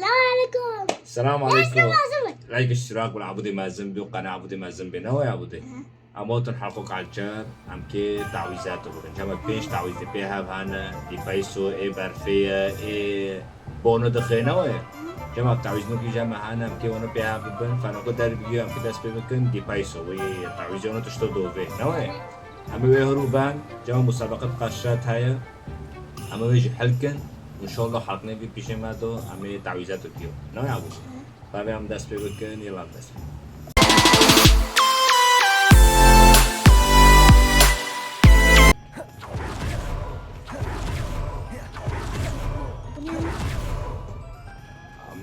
عليكم. السلام عليكم. زمن. لايك اشتراك بالعبودي ما ذنبي وقناة عبودي ما ذنبي نوي عبودي. أموتن حلقوك على الجار أمكي تعويذات وبرن جمع بيش تعويذ بيها بهانا دي بايسو إيه برفية إيه بونو دخي نوي جمع تعويذ نوكي جمع هانا أمكي وانا بيها ببن فانا قد داري بيجيو أمكي داس بيبكن دي بايسو وي تعويذ وانا تشتدو بيه نوي أما بيهرو بان جمع مسابقة قاشات هاي أما بيجي حلقن وإن شاء الله حلقنا بي بيشي ماتو أمي تعويذات وكيو نوي عبودي فابي أم داس بيبكن يلا داس بيبكن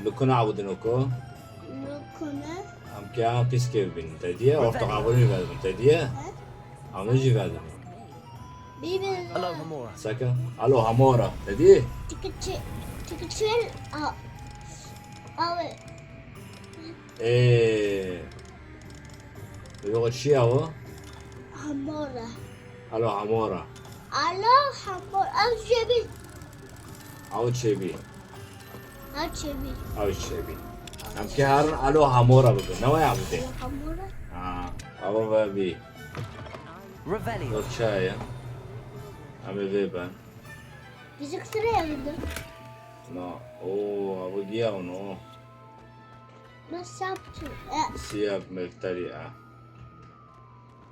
لكنا عودناكو am क्या किसके बिन तदिया और तो आवर भी वाले तदिया हम जी वाले Hello, Hamora. سكا الو همورا تدي تكتشل ايه بلغة شيء هو همورة الو همورا أو شبي او تشبي أو شبي او تشبي am كهارن الو همورا بقول نوع عبودي همورة او بابي Revelio. وشاية am بيبان بيزك سريع جدا no او ابو ديا ونو بس سابتو سياب مفترية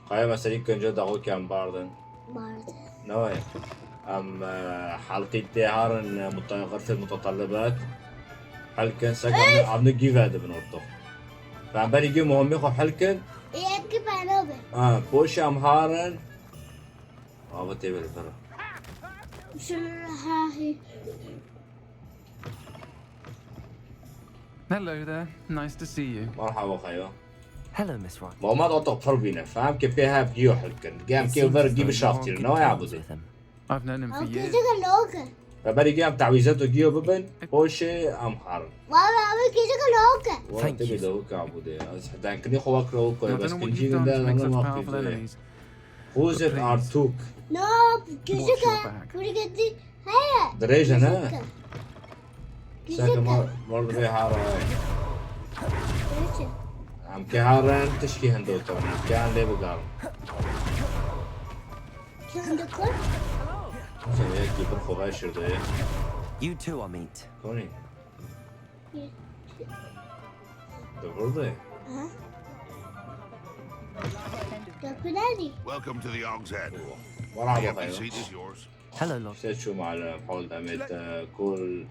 قايمة سريك كان جد أقول كان باردن بارد نوعي أم حلقة هارن غرفة المتطلبات حلقة سكن عم نجي هذا بنورطه فعم بالي جي مهمة خو حلقة يكب عنوبة بوش أم هارن بتيبل برا شنو هاهي Hello there. Nice to see you. مرحبا خيو Hello, Miss Wright. ما أطلق فربينا فاهم كيف فيها بيو حلقة قام كيف برا جيب الشاطر نوعي عبودي I've known him for أو years. كيزك اللوكة فبالي جي أم تعويزاته جيو ببن بوش أم هارن بابا كيزك اللوكة والله Thank تبي you. دوك عبودي حتى كني خوك روك I بس don't know what كنجي you've done ده to make أنا such ما powerful في enemies. خوزت Please. أرتوك نو Watch كيزك your back. ورقتي هيا دريجة أنا ساكن كيزك مرض بي هارا عم كهارن تشكي هندوتون عم كهارن ليه بقارن شو عندكم؟ زي هيك برخو غاشر ده You too are meat. كوني ده برضه ها؟ كاكولاني Welcome to the Og's Head. The مرحبا empty خيو seat is yours. Hello, Lord. شو شو مع الحول دامت كل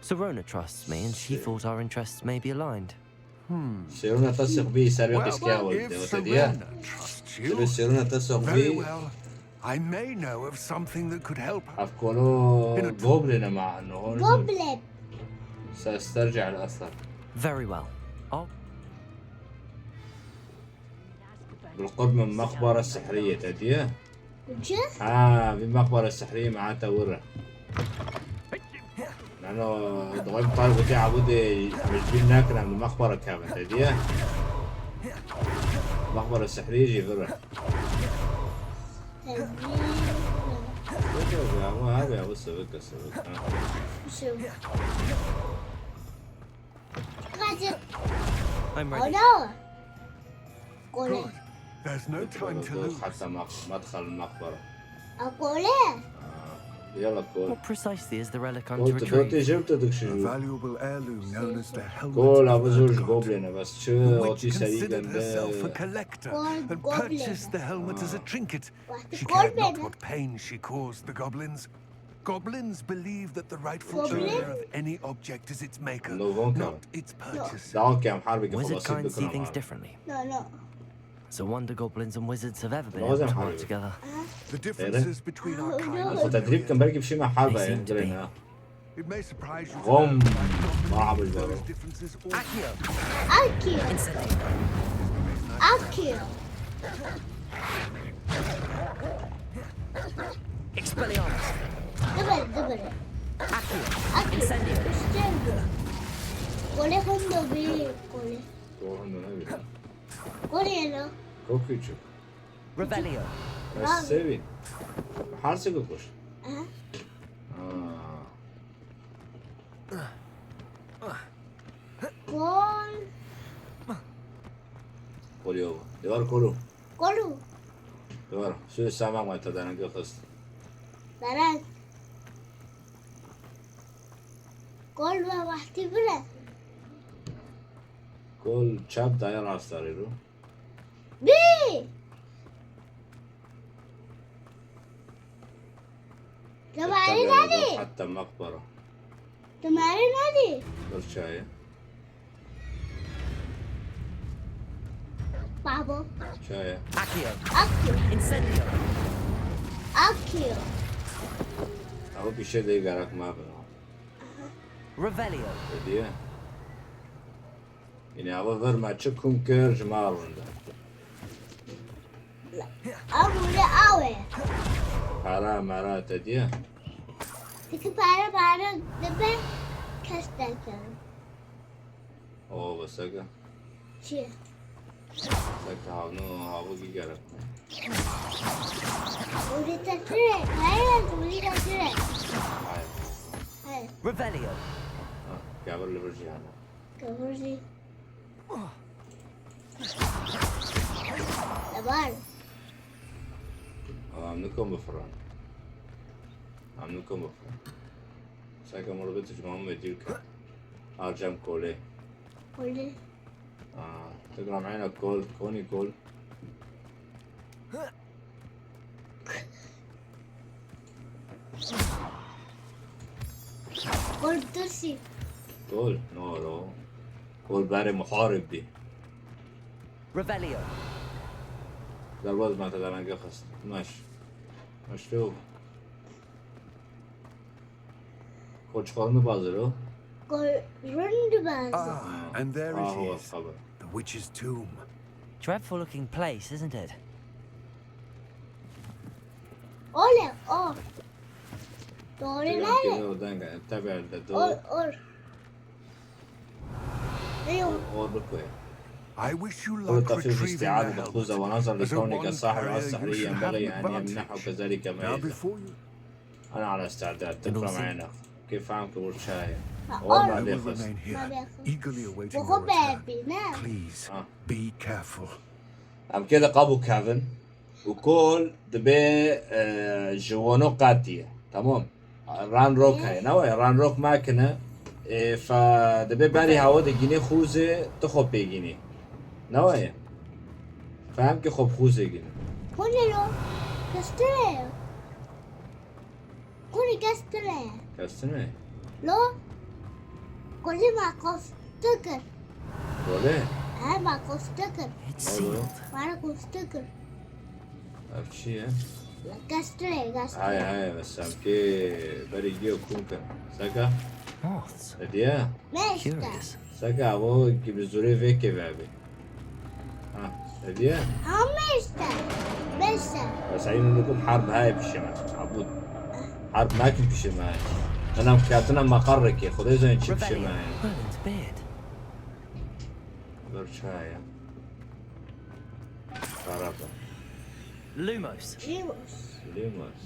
Serona trusts me, and she thought our interests may be aligned. سيرونا تثق بي سابق سكاول if ده وتديا Serena trusts you, سيرونا تثق very بي well. I may know of something that could help her. أفكونه جوبلنا مع إنه هون جوبلت سأسترجع الأثر Very well. I'll بالقرب من المقبرة السحرية تديا وجه بالمقبرة السحرية معناتها ورا لأنه ضغيب طالب وتي عبودي عم يجيب ناكل عند المقبرة كامل تديا المقبرة السحرية جي ورا هذا أبو السبك شو قاعد I'm أو ready. نو قولي There's no time to lose. حتى مدخل المقبرة أقولي يلا كول What precisely is the relic I'm to قلت دوتي retrieve? جبت دك A شو valuable heirloom known as the كول helmet أبو of زوج Urgot, جوبلنا بس شو who أوتي which سريع considered herself a جنب collector Gold and goblin. purchased the helmet as a trinket. واحد She cared not goblin. what pain she caused the goblins. Goblins believe that the rightful Goblin? owner of any object is its maker, No, won't not count. its purchaser. دعوك يا محاربي Wizard خلاص kind see بكرة things معنا differently. لا لا It's a wonder goblins and wizards have ever been No, able they're to work hard. together. The differences between our kind بس تدريب كان بركب شي مع حربة They seem يعني to be. قلنا It may surprise you to غم know that مرحبا those بالجو differences also أكيد أكيد Expelliarmus! دبل أكيد اشتغل قولي هم بي قولي قولي أنا كوكيتشو Revelio! بس سيبين حارسي كوكوش قول قول يابا دوار كله قولوا دوار شو السامع ما تدانا قص بلد قول وقتی بره كل شاب داير عصاري رو بی تماری ندی حتى مقبرة تماری ندی برشاية بابا شاية Accio. اکیو Incendio. اکیو أهو بيشي دي قارك ما بنا Revelio. بديه يعني أهو فر ما تشكهم كير جمال وندا اموله آوه حرا مرا تديه دیگه پاره دبه کسته کرد أوه بسكا چیه؟ سكا هاو كي قارك اولی تطره هاي اولی تطره هاي هاي Revelio. قابل اللي برجي هذا كبرزي لبار عاملكم بفران عاملكم بفران ساكا مربط جمعهم يديرك أرجم كولي اولی تقرأ معنا كول كوني كول قول ترسي كول نو كول باري محارب دي Revelio. ضربات ما تقدر نقص ماشي مشروب كول شخص بازرو قول رند باز Ah, and there هو it is. الخبر The witch's tomb. Dreadful looking place, isn't it? اوله اور دوري كده ناله ودانك تابع اور الدور اور ايوه اور بكوي I wish you هو luck تخفيف retrieving the استعادة helmet. الخوذة ونظر As a لكونك one صاحب carrier, you السحرية should have ينبغي an أن يمنحه advantage. كذلك Now ميزة before you, أنا على استعداد تقرأ نوصل. معنا كيف فهمك برشاية اور اور I بعد will يخلص remain here, Maria. eagerly awaiting وخو your return. بابي نعم Please, Ah. be careful. أم كده قابو كافن وكل دبي جوانو قاتية تمام ران روك هاي نوع ران روك ماكنة فدبي بالي هوا دقيني خوزة تخوب بيجيني نوع فهم كي خوب خوزة جيني كوني لو كستري كوني كستري كاستني لو كوني ما كستكر ولا هاي ما كستكر It's sealed. ما كستكر عرفت شي لا كستري هاي بس أم كي بالي جيو كونكا ساكا Moths. هدية ماشي Curious. ساكا أبو كي بزوري فيك بابي هدية ماشي بس عين لكم حرب هاي بالشمال عبود حرب ماكن بالشمال انا مكاتنا مقرك يا خذي زين تشي Revelio. بالشمال Merlin's beard. برشاية خرابة Lumos. ليموس ليموس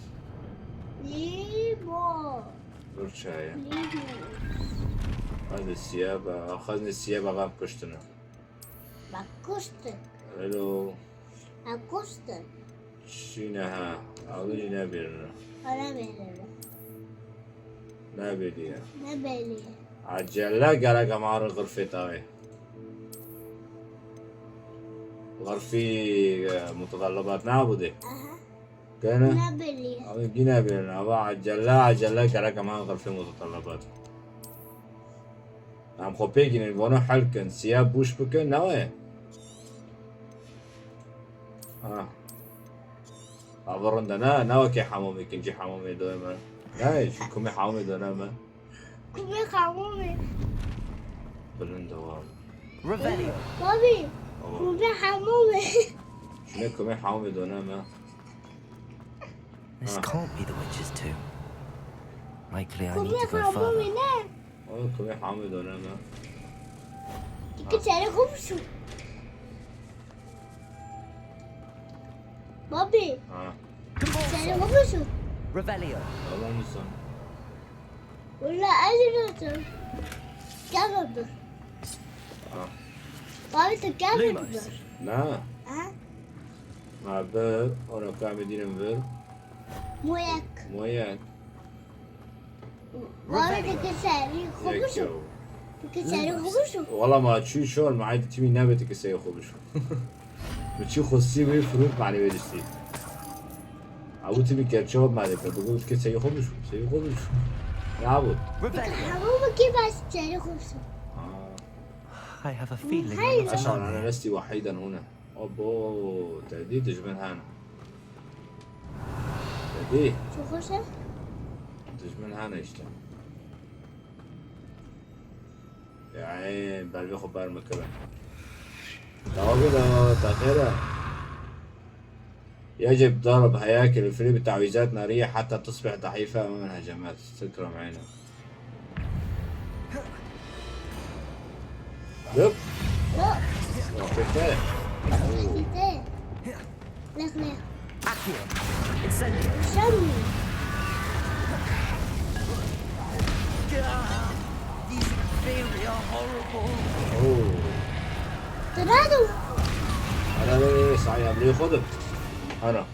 ليموس برشاية ليموس هذا السيابة أخذني السيابة غاب كشتنا باكوستن الو باكوستن شينها أعطيني نابلنا أنا بيلي نابلية نبيلي عجلة قالك معار الغرفة طاوي غرفي متطلبات نابودة أها كان نبيلي أو جينا بينا أبا عجلة قالك معار غرفة متطلبات عم خبيجين البونو حلكن سياب بوش بكن نواه عبرن دنا نوا كي حمومي كنجي حمومي دوما لا شو كمي حمومي دوما كمي خامومي بلن دوام Revelio. بابي كمي حمومي شنو كمي حمومي دوما This can't be the witch's tomb. Likely I need كمي to go خامومي further. نه أو كمي حمومي دوما دیگه چرا خوب شد بابی چرا خوب شد Revelio. والله نسان ولا عجل قبل بر بابي تقبل بر نه ها ما بر اونو کامی دینم بر مويك مویک بابي تكسري خبشو یکیو تكسري خبشو والله ما تشي شغل معي تيمي نابتك سي خبشو بتشي خصي وي فروت معني ويدستي ابو تبي كرشوب ما دك بقول لك سي خبشو يا عبود حمومة كيف تكسري خبشو I have a feeling Hey, I'm not عشان alone انا here. لستي وحيدا هنا ابو تهديد جبن هانا تهديد شو خشة؟ تجمن هانا اشتا يا عين بالبي خبار مكبن توابل تأخيرا يجب ضرب هياكل الفري بتعويذات نارية حتى تصبح ضعيفة أمام الهجمات تكرم عينه لب لا وقفتها كده لك لك Accio. Incendio. شمي These inferi are horrible. أوه ترادو أنا ليه صحيح ليه خدت أنا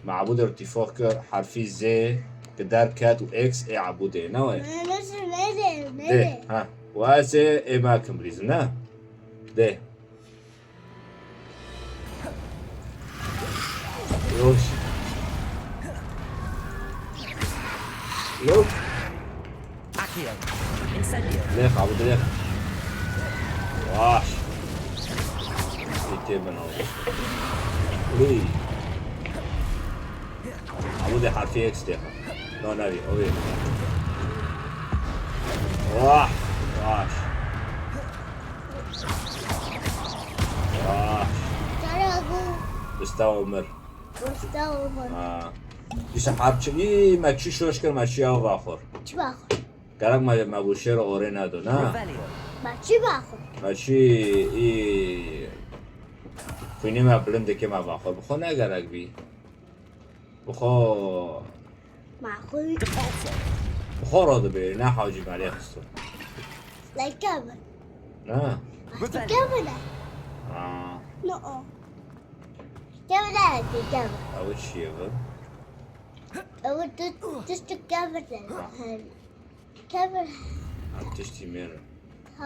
معبود ارتفاق حرفي زي قدار كات وإكس إيه عبودي نوي نفس ماذا ده ماذا ها واسه إيه ما كمبريز نا ده يوش لوك Accio. Incendio. ليخ عبود ليخ واش يتبن لي عبود حرفي إكس ده لا نبي أوي واش واش واش ترادو استومر مستوى دیش حرب چی ما چی شوش کر ما چی آو آخر چی باخور گرگ ما بوشیر اوره ندو نه Revelio. ما چی باخور ما چی ای فینی ما بلنده که ما آخر بخو نه گرگ بی بخو ما خوی بخو را دو بیری نه حاجی مالی خستو لکبر نه لکبر آه نه كبر كبر او چیه بر أو تست كبر كبر هم تشتی میره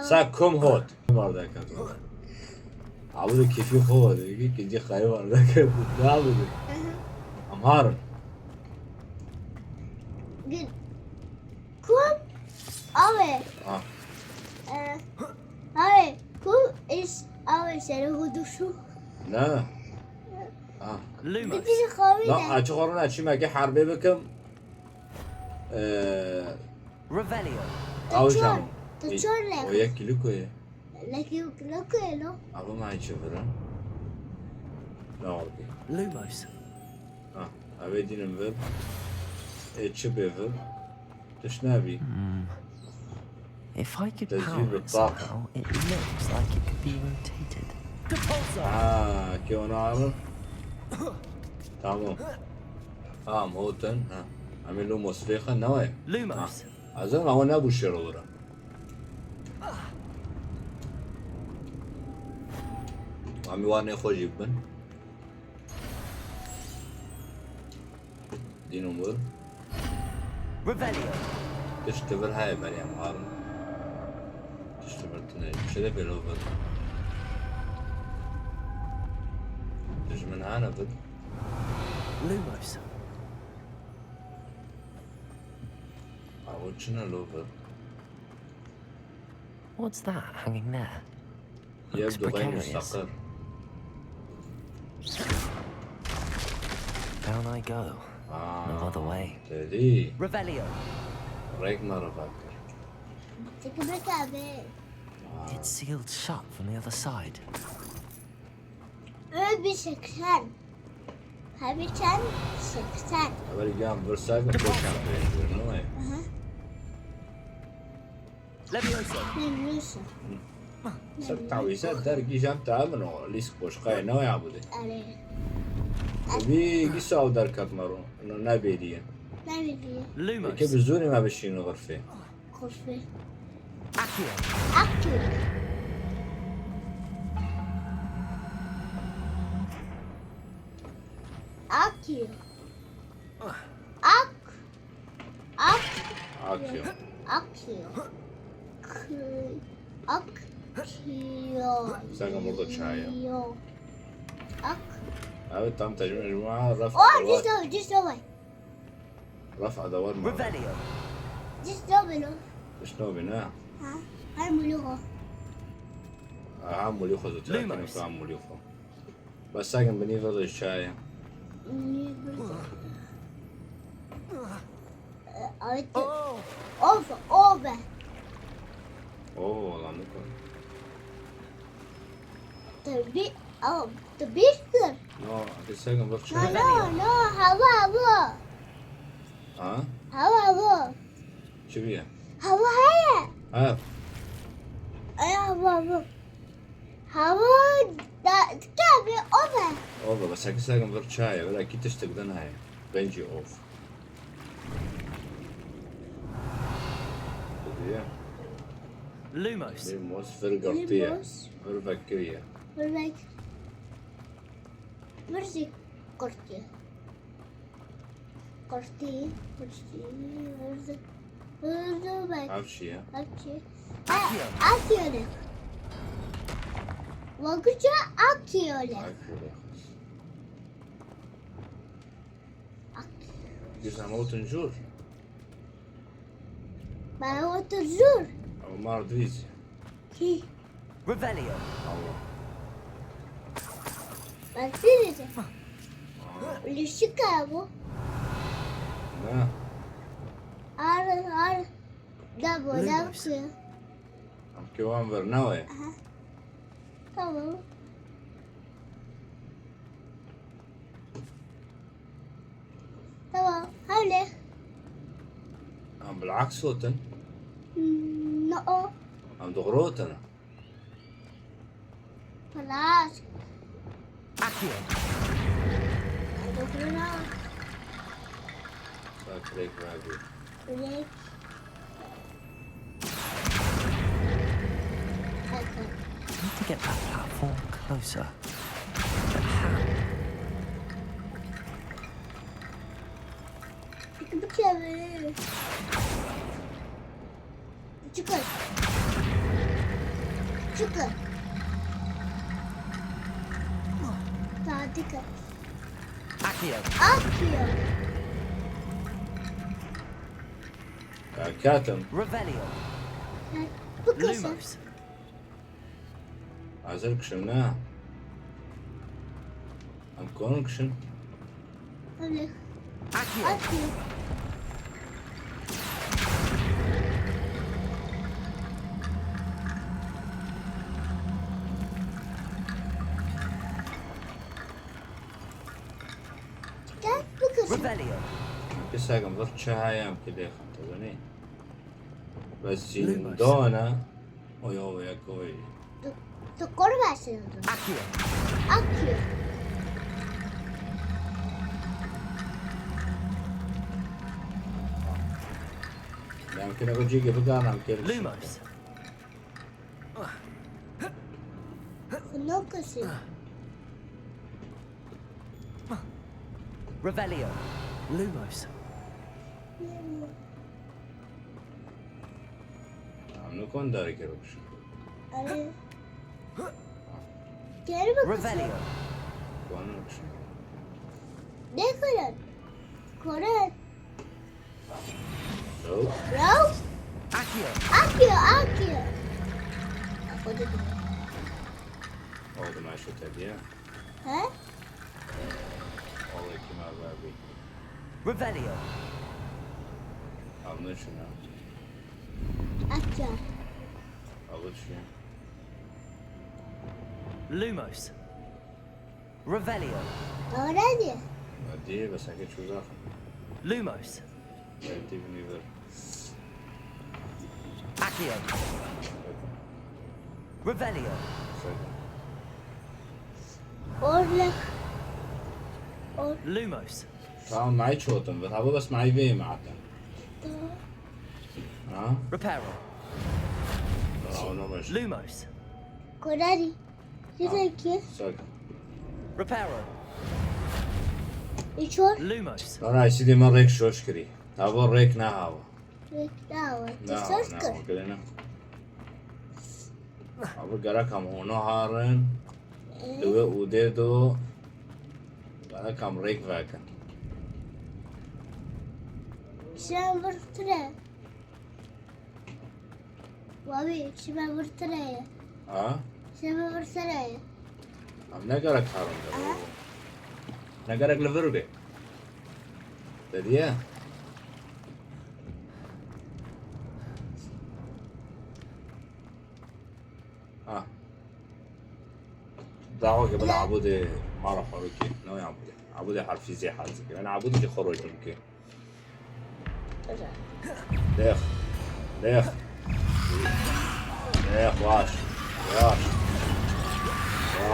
سا کم هات بارده کتو عبود کیفی خود دیگه که دی خیلی بارده کتو نه عبود امهارن قل كم أوي آه أوي كم إيش أوي سره دوشو نه آه Lumos. تبي خوي لا اچه خورن اچی مگه حربه بکم Revelio. او تچون شام تچون و لك یک کیلو کوه لكن لو اما ما چه فرن لا اوکی Lumos. اوه دینم ور چه بیور تش نبی If I could Does power you it look somehow, it looks like it could be rotated. که اونا عرب تمام موتن عملوا مصريخا نوايا Lumos. أظن هو نابو الشرورة عمي وارني خوش يبن دين أمور Revelio. تشتبر هاي مريم عارم تشتبر تنين شده بلو بد تجمن هانا بد Lumos. أول شنا لو بد What's that hanging there? Looks يبدو غير precarious. مستقر Down I go. No other way. تدي Revelio. ريك مرة فاكر تكبر كابل It's sealed shut from the other side. أبي شكشان هبي كان شكشان أول جام برساق وكل كان نوايا Levioso. نمشي سب تعويسات درجي جام تامنو ليسك بوش قاي نوايا عبودي عليه بي قصة دركات مرو إنه نبيديا نبي كيف Lumos. الزوني ما بشينو غرفة خفي Accio. Accio. Accio. Akıyor. Accio. Accio. Sakın burada çay ya. Ac. Evet tam tercüme رفع Oh, أدوات just over. رفع أدوات مرة. Revelio. Just over. شنو بناء؟ ها هاي ملوخة. عمو ياخذ Lumos. وتاكل عمو ياخذ بس ساكن بني فضل الشاي Over, over. اوه والله نكون The bigger. نو أكيد ساكن بس No, شاي no, هوا. ها هوا. شو بيها؟ هوا هيا. ها هوا ده كابي over. اوه بس أكيد ساكن بس شاي ولا أكيد تشتغلن هاي بنجي اوف Lumos. موس فرقرتية Lumos. فرقرية Like, where's the corti? Where's the back? عارف يا Accio. Accio. Accio. Wakıca Accio. جزء موت نجور Ben oturuyor. أو ما أدريز Ki Revelio. الله ben size. Lüşük bu. لا Ar. Da bu da Lumos. bu. أم كيوان برناوي Tamam. Tamam. Öyle. أم بالعكس صوتن No. أم دغروتنا خلاص. Accio. Dokuna. ساكريك راجل Öyle. I need to get that platform closer. Bu çevir. Çıkın. Çıkın. Daha dikkat. Accio. Akıyor. كاتم Revelio. Bu kızı. Lumos. عزلك شمناه أم كونك شن Öyle. Accio. Akıyor. Gel bu kızı. Revelio. بس هاي ضرت شاي أم كده خطوني بس Lumos. جندونا ويا يا كوي Doktor versin onu. Accio. Akıyor. يمكن أقول جيجي بقى أم كده Lumos. Bunu kızı. Revelio. Lumos. أم نكون داري كروش Öyle. Gel bu kızı. Revelio. كونك شن Ne kadar? Koran. لو Rav. Accio. Akıyor. Ako da أول ما شفت هدية He? أول كما بابي Revelio. أم نشنا Akıyor. أول شيء Lumos. Revelio. Öğrendi. أدي بس أكيد شو داخل Lumos. أدي بني ذر Accio. Revelio. Orla. Lumos. طبعا معي شوتن بتعبوا بس معي بيه معتن ها Reparo. أنا ماشي. Lumos. كوراري شو كيف ساكن. Reparo. يشور Lumos. أنا سيدي ما ريك شوش كري. أبو ريك نهاوة. دعوة نهاوة تسكر كلنا. أبو جرك هم هونو هارن. دوه اوده دو. جرك هم ريك واقع. شو برتره وابي شو برتره شو برتره هم نجرك هارن. نجرك لفربي. تديه. دعوة قبل عبودي ما راح أروكي نو يا عبودي حرفي زي حالتك أنا عبودي دي خروج يمكن ليخ ليخ ليخ واش واش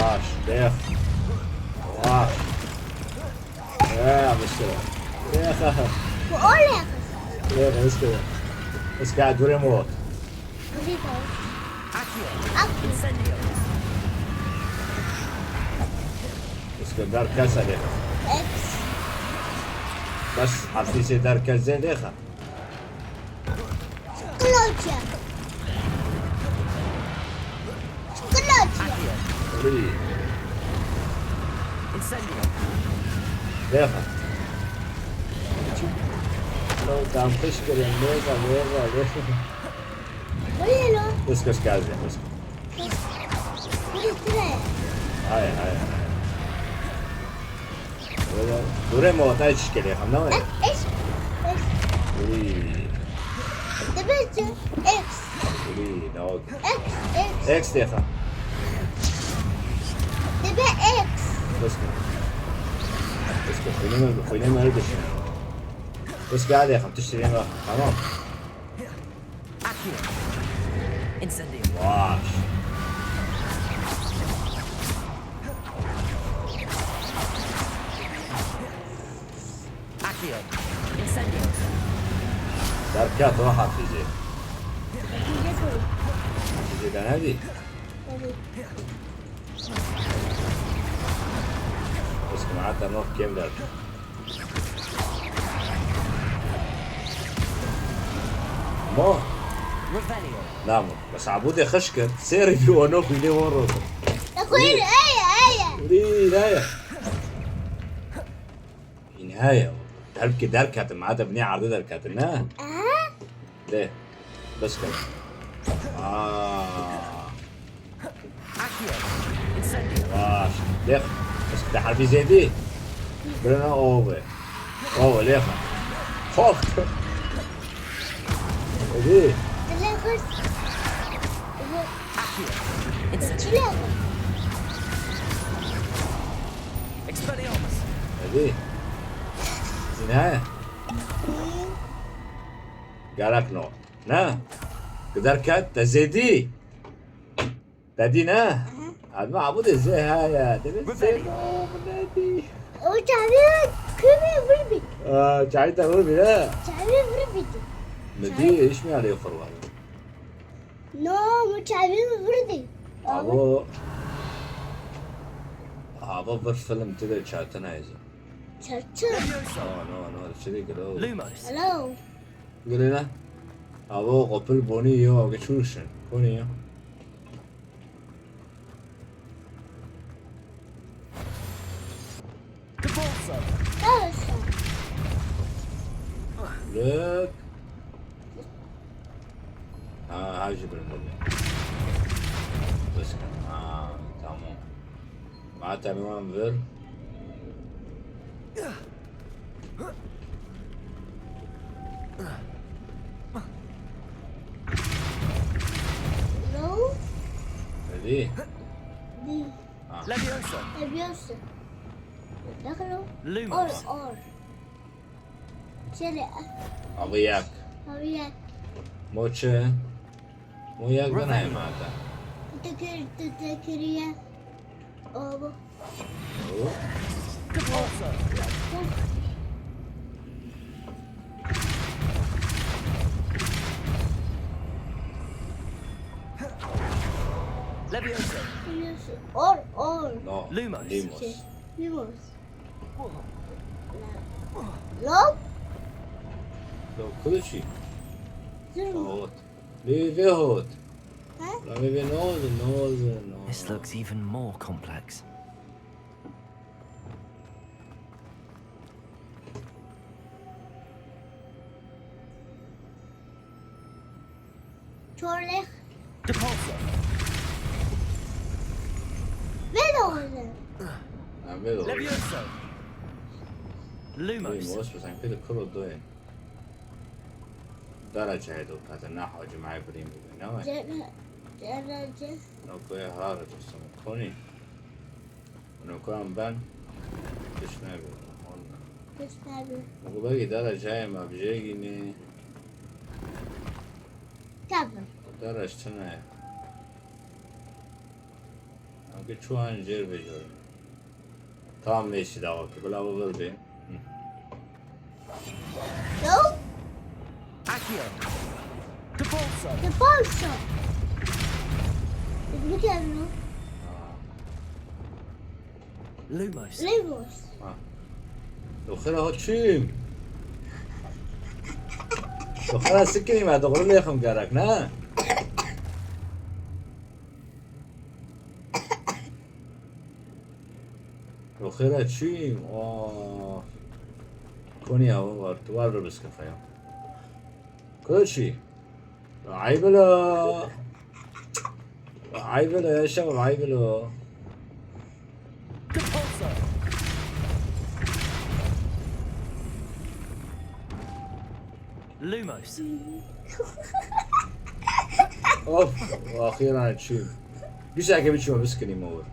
واش ليخ واش يا مشكلة ليخ بقول لك ليخ مشكلة بس قاعد بريموت أكل بس دار كاسة ليخ إكس بس حرفي زي دار كاسة ليخ شوكولاتة شوكولاتة Incendio. ليخ لو دام تشكر الليغة ليغة ليغة قولي له بس كاس كازي بس قولي ترى هاي دوريمو تاي تشكل يا خمنا وين إيش دبلت إكس ولي نوك إكس اكس ديخا دبل إكس بس خلينا ما هلبش بس قاعد يا خم تشتري ما تمام Accio. Incendio. واش Accio. Incendio. دركات راحة في زي كان هذه بس معناتها نروح كم درك مو Revelio. نعم بس عبودي خشكر سيري في ونوك اللي ورا أخوي آية ولي نهاية في نهاية درك دركات معناتها بني عرض دركات نه ليه بس كده Accio. Incendio. واش ليخ بس كده حرفي زي دي برنا اوه ليخ خفت دي تلاقي Accio. Incendio. تلاقي Expelliarmus. دي في نهاية قالك نو نا قدر كات تزيدي تدي نا هاد ما عبود ازاي هاي تبي ازاي نادي وتعبير كمي بربي تعيد غربي لا تعبير بربي مدي ايش مي عليه فروا نو تعبير بربي ابو بالفيلم تدري شاتنا عايزه تشرشر نو شدي كده Lumos. هلو قلنا ابو قبل بونيو او كشوشن بونيو Cabalso. ترشر لك هاي جبر المرة بس كان تمام معناتها نوام فير لو دي دي Leviosa. لبيوسف دخلوا Lumos. اور شرق ابيك هويات موتشة مو ياك بناي معناتها تذكرية أوبا Cabalso. Levioso. Or. نو Lumos. ليموس Lumos. Log. لو كل شيء Zero. هوت ليفي هوت Huh? لا ليفي نوز This looks even more complex. Çorlek. Depulso. Veloze. عملوا Levioso. Lumos. ليموس بس عن كده كله ضوين درجة هيدو بتاعت النحو جماعي بريمو بينما Derece. نوكو هارج اسمه كوني ونوكو أمبان تشنابي Gösterdi. نوكو باقي درجة ما بجيجيني Tabii. درجة تنا نوكو شو هنجير بجوري tamam ماشي دعوة كبلا بغل بين Yo. Accio. Depulso. The bolso. Bir yanı. Lumos. Levos. لو خير هو تشيم لو خير سكني ما تغرب لي خم قارك نا لو خير تشيم كوني هو ارتوار بس كفاية كل شيء عيبله عيبله يا شباب عيبله Depulso. Lumos. اوف واخيرا تشيم ليش عقبت شو مسكن يمور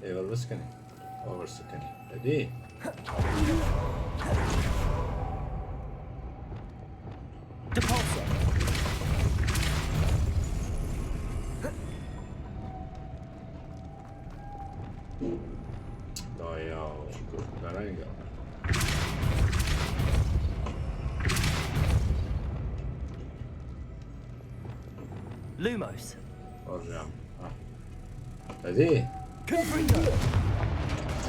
ايوه مسكني اوفر سكني هدي Depulso. ضايع كرنجا Lumos. ارجع هدي Confringo.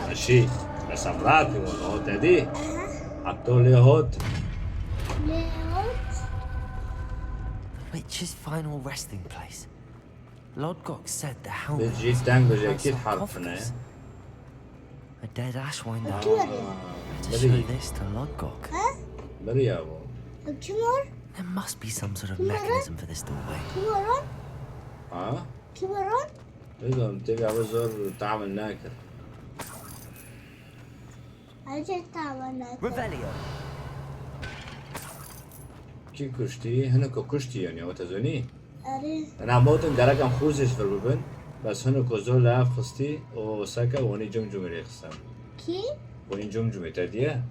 ماشي بس امراتي والهوت هدي حطوا لي هوت Leot. Witch's final resting place. Lodgok said the helmet بتجي was تانجوج a اكيد حرفنا sarcophagus. A dead ashwind owl. Diyorum. To show this to Lodgok. بري يا ابو Kim var? There must be some sort of Kim var? mechanism for this doorway. Kim var lan? ها Kim var lan? اذا تبي على زور تعمل ناكر Hadi tamam. Revelio. كي كشتي هناك كشتي يعني وتزوني Arı. انا موتن درجة خوزش في البن بس هناك زول لاف خستي وسكا وني جمجم ريخسام Ki. وني جمجم تديه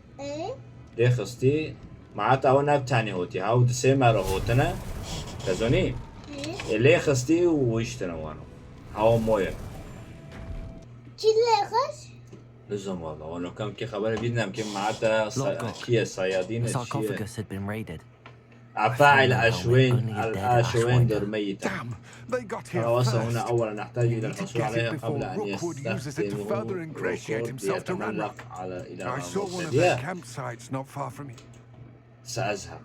E. خستي معناتها هو ناب تاني هوتي هاو دسيما رهوتنا تزوني E. اللي خستي ويشتنا وانو هاو مويه Kille kaç? لازم والله وانا كم كي خبر فيتنام كم معناتها كي الصيادين The الشيء sarcophagus had been raided. عفاعل الأشوين در ميتة Damn, they got here وصل هنا first. أولا نحتاج إلى We need to الحصول get it عليها before قبل أن Rookwood uses it to further ingratiate himself to ليتملق Ranrock. على إلى I saw one of their المرصدية campsites not far from here. سأذهب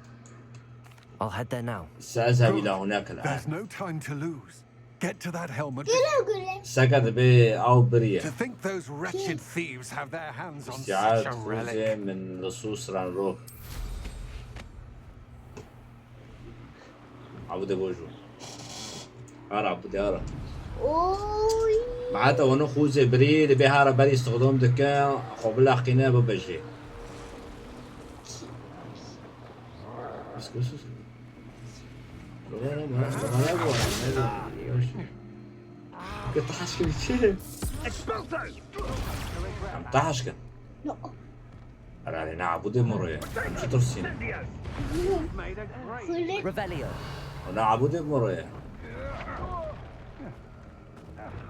I'll head there now. سأذهب إلى هناك There's الآن no time to lose. Get to that helmet. Güle güle. سكت بي أو To برية think those wretched thieves have their hands on such استعادة a relic. خوزة من لصوص رانروك عبود بوجو أرى عبود أرى Oy. معناتها ونو خوزة بري اللي بيهارا بري استخدام دكا خبلا قينا ببجي بس كوسوس طحشك بشيء طحشك No. أنا نعبد مرة مش ترسين Güle. Revelio. ونعبد مرة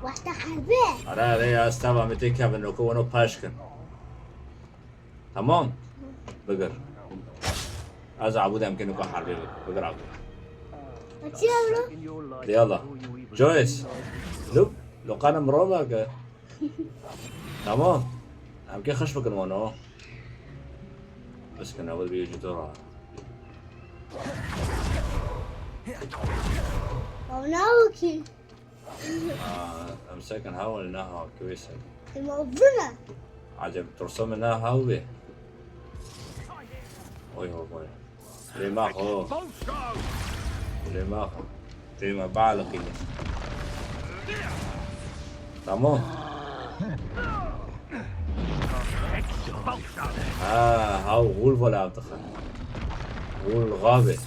واحدة حربية. أنا استوى متيكا بنوكو ونو باشكن. تمام. بقر. از عبود يمكن يكون حربي بقر عبود. وتشي برو. يلا. جويس. لو كان مروبك. تمام. يمكن خش بكن ونو. بس كنا أول بيجي دورها. أو ناوكي. أمسك نحاول إنها كويسة. الموضوع. عجب ترسم إنها هاوية. أوي هو. لما هو. لما هو. لما بعلقي. تمام. هاو غول ولا أعتقد. غول غابة.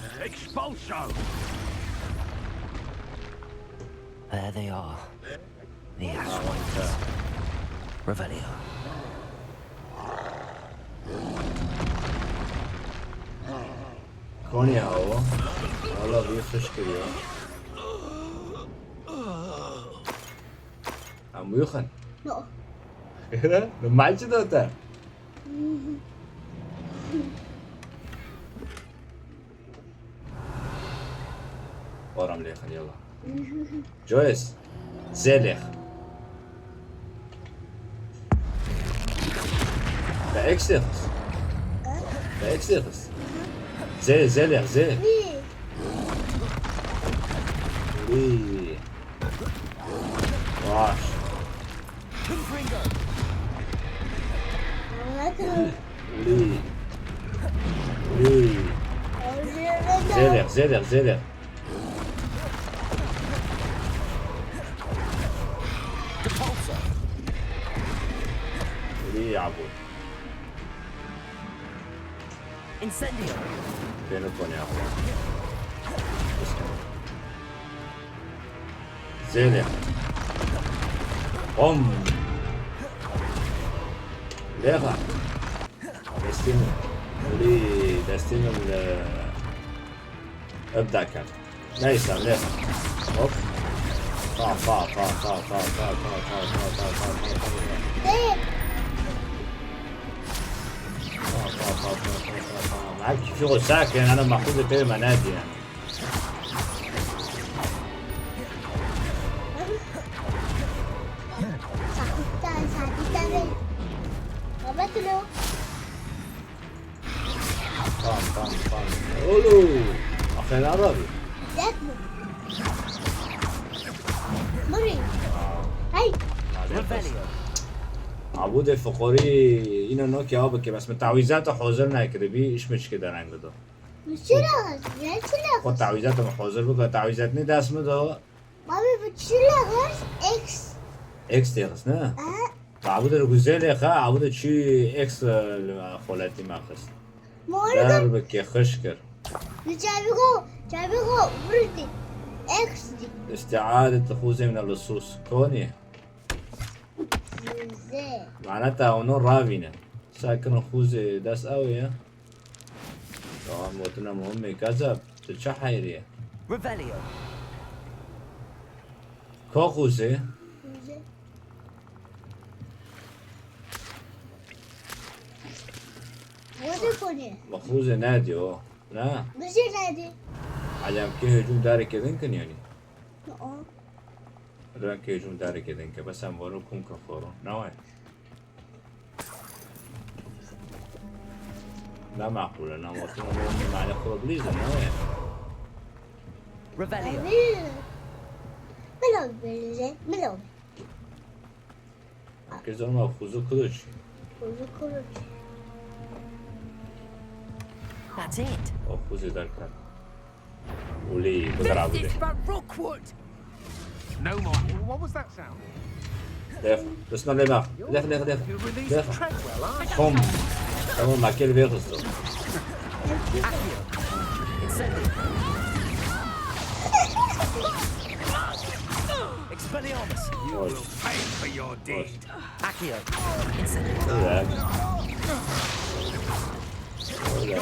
There they are. The Ashwinders. Revelio. كوني هوا والله بيخش كده عم يخن No. كده ما عادش ده ورا مليخن يلا جويس زيليخ ده اكسيخس ده اكسيخس زيليخ زي وي واش وي وي زيليخ وي عبود Incendio. فينكم يا اخوان زيليخ ليخا دستينو ولي دستينو ابدع كان نايس ليخا هوب طا معك شغل ساكن انا محفوظ كده منادي يعني طام اولو اخي العربي عبود الفقوري اینو نوکی ها بکه بس من تعویزات حاضر نکرده بی ایش مشکل دارن گدو خود تعویزات هم حاضر بکه تعویزات نی دست مده بابی بچی اکس دیخست نه عبود رو گزیل خواه عبود چی اکس خالتی مخست در بکه خش کرد جابيغو بردي اكس دي استعادة خوذة من اللصوص كوني زي معناتها اونو رافينا ساكن خوذة داس قوي طبعا موتنا مهمة كذا تلشا حيرية Revelio. كو خوذة وده كوني مخوذة نادي لا ماشي نادي عجب كي هجوم داري كذن كن يعني اه ران كي هجوم داري كذن بس هم وروكم كفورو نوعي لا معقول انا موتنا مهمة معنى خلق ليزا نوعي Revelio. ملون بيجي ملون كذا ما خوذة كلش وده كله That's it. او خوذة دار كان ولي بقرع بودي Rookwood. No more. What was that sound? ليخ بس نعم ليخ You released ليخ Treadwell, aren't you? هم تمام مع كل بيخلصوا Accio. Incendio. Expelliarmus. You will pay for your deed. Accio. Incendio. ذاك ولا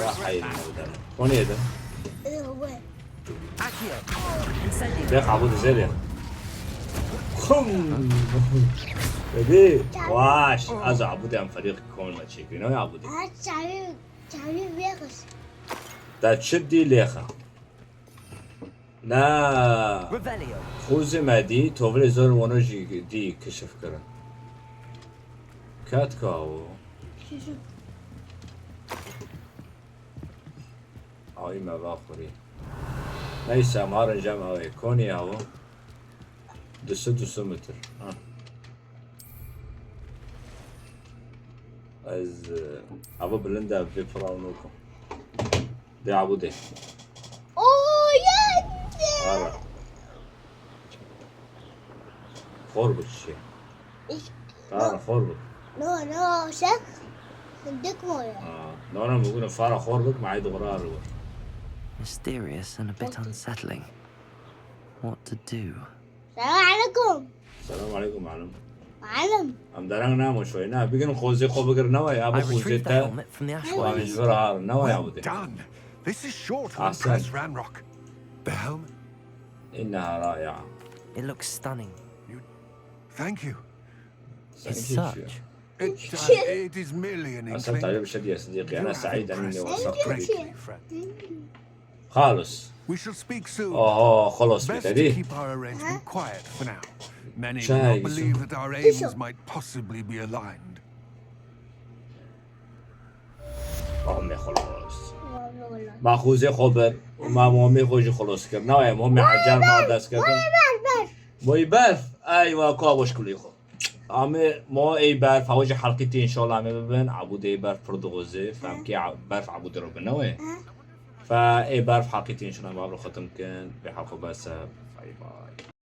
راح يموت هون يدا ايه هو Accio. Incendio. ليخ عبود زي ليخ خم ببین واش از عبودی هم فريق كون ما تشيكي نو يا عبودي ها تعالي بيغس دا تشدي ليخا لا Revelio. خوزي مادي توفلي زور ونجي دي كشف كرا كات كاو اوي ما باخوري ليس مارن جمع كوني هو دسو متر از ابو بلندا بفراونوكو دي عبودي اوه يا هذا خربط الشيء فارا خربط نو شك صدق مويا نورا بقول فارا خربط مع يد غرار Mysterious and a bit unsettling. What to do? السلام عليكم السلام عليكم معلم معلم ام داران نامو شوي نا بيجن خوزي خو بقر نوا يا ابو I خوزي retrieved the تا helmet from the وامش ashways. برار نوا يا Well عبودي done. This is short on Awesome. Press Ranrock. The helmet. انها رائعة It looks stunning. Thank you. It's such. It is merely an أصبت inkling. عليه بشدي يا صديقي أنا سعيد أني وصلت لك Greatly, friend. خالص We shall speak soon. خلاص Best to بتدي keep our arrangement quiet for now. Many do Chai, not believe that our aims might possibly be aligned. أمي خلاص ما خوزي خبر وما مامي خوجي خلاص كر نوعي مامي حجار ما دست كر موي برف أيوة كابوش كلي خو أمي ما أي برف هواجي حلقتي إن شاء الله أمي ببين عبود أي برف فرد غزة فهم كي برف عبود رو بنوعي فأي برف حلقتي إن شاء الله ما بلو ختم كان بحلقة بس باي باي